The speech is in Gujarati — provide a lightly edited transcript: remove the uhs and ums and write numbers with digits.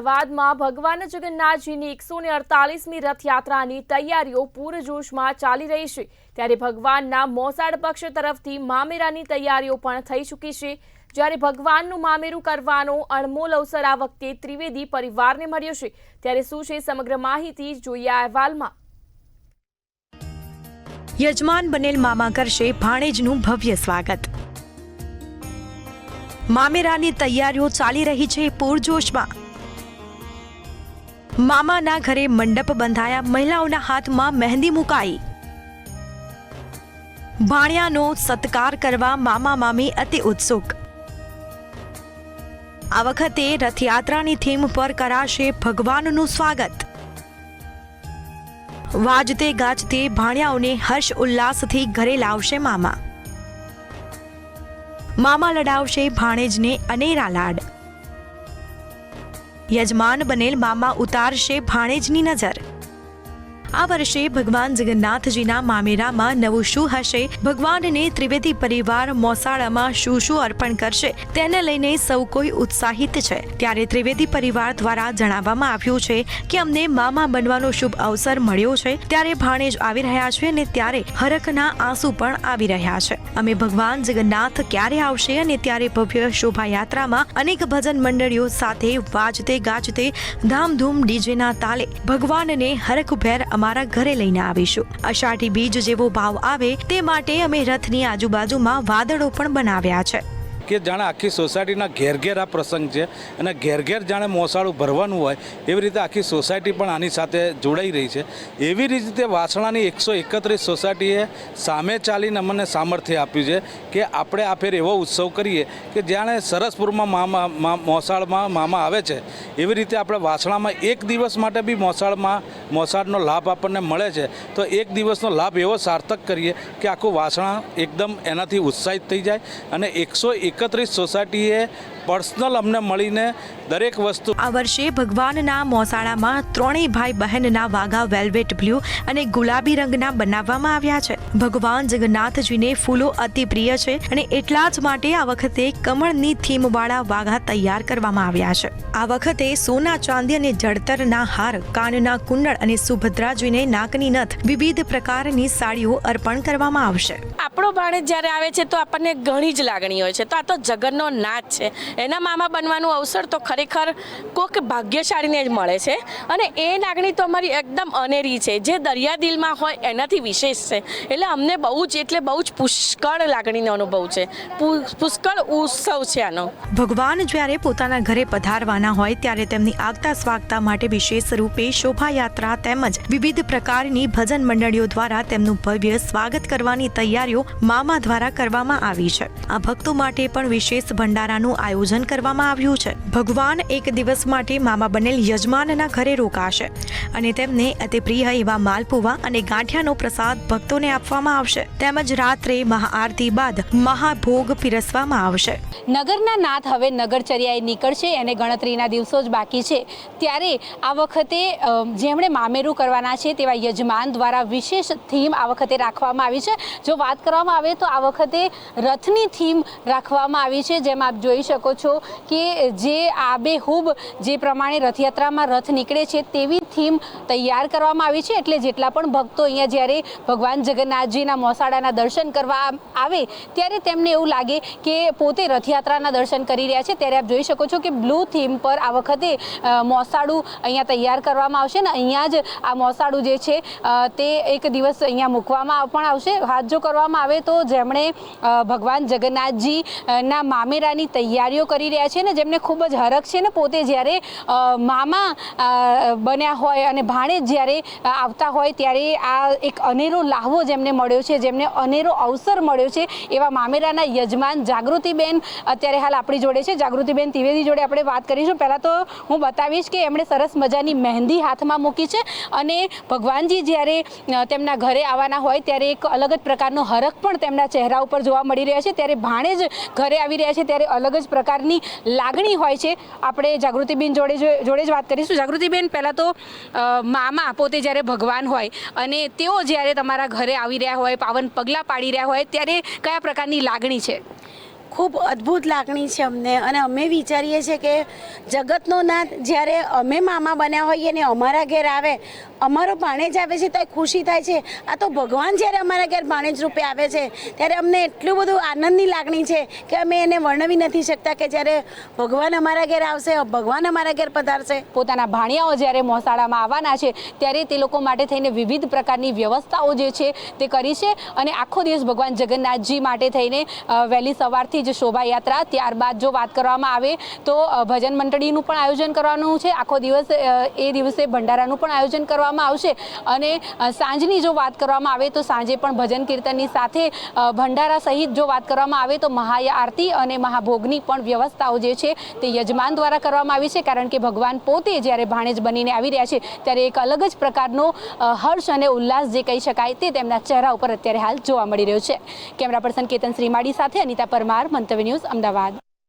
અમદાવાદમાં ભગવાન જગન્નાથજીની 148મી રથયાત્રાની તૈયારીઓ પૂરજોશમાં ચાલી રહી છે। ત્યારે ભગવાનના મોસાળ પક્ષ તરફથી મામેરાની તૈયારીઓ પણ થઈ ચૂકી છે। જ્યારે ભગવાનનું મામેરું કરવાનો અણમોલ અવસર આ વખતે ત્રિવેદી પરિવારને મળ્યો છે। ત્યારે શું છે સમગ્ર માહિતી, જોઈએ આ અહેવાલમાં। યજમાન બનેલ મામા કરશે ભાણેજનું ભવ્ય સ્વાગત। મામેરાની તૈયારીઓ ચાલી રહી છે પૂરજોશમાં। મામાના ઘરે મંડપ બંધાયા, મહિલાઓના હાથમાં મહેંદી મુકાઈ। ભાણિયાનો સત્કાર કરવા મામા મામી અતિ ઉત્સુક। આ વખતે રથયાત્રાની થીમ પર કરાશે ભગવાનનું સ્વાગત। વાજતે ગાજતે ભાણિયાઓને હર્ષ ઉલ્લાસથી ઘરે લાવશે મામા। મામા લડાવશે ભાણેજને અનેરા લાડ। યજમાન બનેલ મામા ઉતારશે ભાણેજની નજર। આ વર્ષે ભગવાન જગન્નાથજીના મામેરામાં નવું શું હશે? ભગવાનને ત્રિવેદી પરિવાર મોસાળામાં શું શું અર્પણ કરશે તેને લઈને સૌ કોઈ ઉત્સાહિત છે। ત્યારે ત્રિવેદી પરિવાર દ્વારા જણાવવામાં આવ્યું છે કે અમને મામા બનવાનો શુભ અવસર મળ્યો છે, ત્યારે ભાણેજ આવી રહ્યા છે અને ત્યારે હરખના આંસુ પણ આવી રહ્યા છે। અમે ભગવાન જગન્નાથ ક્યારે આવશે અને ત્યારે ભવ્ય શોભાયાત્રામાં અનેક ભજન મંડળીઓ સાથે વાજતે ગાજતે ધામધૂમ ડીજેના તાલે ભગવાનને હરખભેર અમારા ઘરે લઈને આવીશું। અષાઢી બીજ જેવો ભાવ આવે તે માટે અમે રથની આજુબાજુમાં વાદળો પણ બનાવ્યા છે કે જાણે આખી સોસાયટીના ઘેર ઘેર આ પ્રસંગ છે અને ઘેર ઘેર જાણે મોસાળું ભરવાનું હોય એવી રીતે આખી સોસાયટી પણ આની સાથે જોડાઈ રહી છે। એવી રીતે વાસણાની 131 સોસાયટીએ સામે ચાલીને અમને સામર્થ્ય આપ્યું છે કે આપણે આ ફેર એવો ઉત્સવ કરીએ કે જાણે સરસપુરમાં મોસાળમાં મામા આવે છે એવી રીતે આપણે વાસણામાં એક દિવસ માટે બી મોસાળનો લાભ આપણને મળે છે, તો એક દિવસનો લાભ એવો સાર્થક કરીએ કે આખું વાસણા એકદમ એનાથી ઉત્સાહિત થઈ જાય અને 131 સોસાયટીએ પર્સનલ અમને મળીને દરેક વસ્તુ। આ વર્ષે ભગવાનના મોસાળામાં ત્રણેય ભાઈ બહેનના વાઘા વેલ્વેટ બ્લુ અને ગુલાબી રંગના બનાવવામાં આવ્યા છે। ભગવાન જગન્નાથજીને ફૂલો અતિ પ્રિય છે અને એટલા જ માટે આ વખતે કમળની થીમવાળા વાઘા તૈયાર કરવામાં આવ્યા છે। આ વખતે સોના, ચાંદી અને જળતરના હાર, કાનના કુંડળ અને સુભદ્રાજીને નાકની નથ, વિવિધ પ્રકારની સાડીઓ અર્પણ કરવામાં આવશે। આપણો ભાણેજ જ્યારે આવે છે તો આપણને ઘણી જ લાગણી હોય છે, તો આ તો જગતનો નાચ છે। એના મામા બનવાનો અવસર તો ખરેખર કોઈક ભાગ્યશાળીને જ મળે છે અને એ લાગણી તો અમારી એકદમ અનેરી છે, જે દરિયા દિલમાં હોય એનાથી વિશેષ છે। એટલે અમને બહુ જ પુષ્કળ લાગણીનો અનુભવ છે, પુષ્કળ ઉત્સવ છે આનો। ભગવાન જ્યારે પોતાના ઘરે પધારવાના હોય ત્યારે તેમની આગતા સ્વાગતા માટે વિશેષ રૂપે શોભાયાત્રા તેમજ વિવિધ પ્રકારની ભજન મંડળીઓ દ્વારા તેમનું ભવ્ય સ્વાગત કરવાની તૈયારીઓ મામા દ્વારા કરવામાં આવી છે। આ ભક્તો માટે પણ વિશેષ ભંડારાનું આયોજન કરવામાં આવ્યું છે। ભગવાન એક દિવસ માટે મામા બનેલ યજમાનના ઘરે રોકાશે અને તેમને અતિ પ્રિય એવા માલપુવા અને ગાંઠિયાનો પ્રસાદ ભક્તોને આપવામાં આવશે, તેમજ રાત્રે મહાઆરતી બાદ મહાભોગ પીરસવામાં આવશે। નગરના નાથ હવે નગરચર્યાએ નીકળશે અને ગણતરીના દિવસો જ બાકી છે, ત્યારે આ વખતે જેમણે મામેરું કરવાના છે તેવા યજમાન દ્વારા વિશેષ થીમ આ વખતે રાખવામાં આવી છે। જો વાત કરવામાં આવે તો આ વખતે રથની થીમ રાખવામાં આવી છે, જેમ આપ જોઈ શકો છો કે જે આબેહૂબ જે પ્રમાણે રથયાત્રામાં રથ નીકળે છે તેવી થીમ તૈયાર કરવામાં આવી છે। એટલે જેટલા પણ ભક્તો અહીંયા જ્યારે ભગવાન જગન્નાથજીના મોસાળાના દર્શન કરવા આવે ત્યારે તેમને એવું લાગે કે પોતે રથયાત્રાના દર્શન કરી રહ્યા છે। ત્યારે આપ જોઈ શકો છો કે બ્લુ થીમ પર આ વખતે મોસાળું અહીંયા તૈયાર કરવામાં આવશે ને અહીંયા જ આ મોસાળું જે છે તે એક દિવસ અહીંયા મૂકવામાં પણ આવશે। વાત જો કરવામાં આવે તો જેમણે ભગવાન જગન્નાથજીના મામેરાની તૈયારીઓ કરી રહ્યા છે ને જેમને ખૂબ જ હરખ છે ને, પોતે જ્યારે મામા બન્યા હોય અને ભાણેજ જ્યારે આવતા હોય ત્યારે આ એક અનેરો લાહવો જેમને મળ્યો છે, જેમને અનેરો અવસર મળ્યો છે, એવા મામેરાના યજમાન જાગૃતિબેન અત્યારે હાલ આપણી જોડે છે। જાગૃતિબેન ત્રિવેદી જોડે આપણે વાત કરીશું। પહેલાં તો હું બતાવીશ કે એમણે સરસ મજાની મહેંદી હાથમાં મૂકી છે અને ભગવાનજી જ્યારે તેમના ઘરે આવવાના હોય ત્યારે એક અલગ જ પ્રકારનો હરખ પણ તેમના ચહેરા ઉપર જોવા મળી રહ્યા છે। ત્યારે ભાણેજ ઘરે આવી રહ્યા છે ત્યારે અલગ જ પ્રકારની લાગણી હોય છે। આપણે જાગૃતિબેન જોડે જ વાત કરીશું। જાગૃતિબેન, પહેલાં તો મામા પોતે જ્યારે ભગવાન હોય અને તેઓ જ્યારે તમારા ઘરે આવી રહ્યા હોય, પાવન પગલાં પાડી રહ્યા હોય, ત્યારે કયા પ્રકારની લાગણી છે? ખૂબ અદ્ભુત લાગણી છે અમને, અને અમે વિચારીએ છીએ કે જગતનો નાથ જ્યારે અમે મામા બન્યા હોઈએ ને અમારા ઘેર આવે, અમારો ભાણેજ આવે છે તો એ ખુશી થાય છે. આ તો ભગવાન જ્યારે અમારા ઘેર ભાણેજ રૂપે આવે છે ત્યારે અમને એટલું બધું આનંદની લાગણી છે કે અમે એને વર્ણવી નથી શકતા કે જ્યારે ભગવાન અમારા ઘેર આવશે, ભગવાન અમારા ઘેર પધારશે. પોતાના ભાણિયાઓ જ્યારે મોસાળામાં આવવાના છે ત્યારે તે લોકો માટે થઈને વિવિધ પ્રકારની વ્યવસ્થાઓ જે છે તે કરી છે, અને આખો દિવસ ભગવાન જગન્નાથજી માટે થઈને વહેલી સવારથી જ શોભાયાત્રા, ત્યારબાદ જો વાત કરવામાં આવે તો ભજન મંડળીનું પણ આયોજન કરવાનું છે. આખો દિવસ એ દિવસે ભંડારાનું પણ આયોજન કરવામાં આવશે, અને સાંજની જો વાત કરવામાં આવે તો સાંજે પણ ભજન કીર્તનની સાથે ભંડારા સહિત જો વાત કરવામાં આવે તો મહાઆરતી અને મહાભોગની પણ વ્યવસ્થાઓ જે છે તે યજમાન દ્વારા કરવામાં આવી છે, કારણ કે ભગવાન પોતે જ્યારે ભાણેજ બનીને આવી રહ્યા છે ત્યારે એક અલગ જ પ્રકારનો હર્ષ અને ઉલ્લાસ જે કહી શકાય તે તેમના ચહેરા ઉપર અત્યારે હાલ જોવા મળી રહ્યો છે. કેમેરા પર્સન કેતન શ્રીમાળી સાથે અનિતા પરમાર, મંતવ્ય ન્યૂઝ, અમદાવાદ.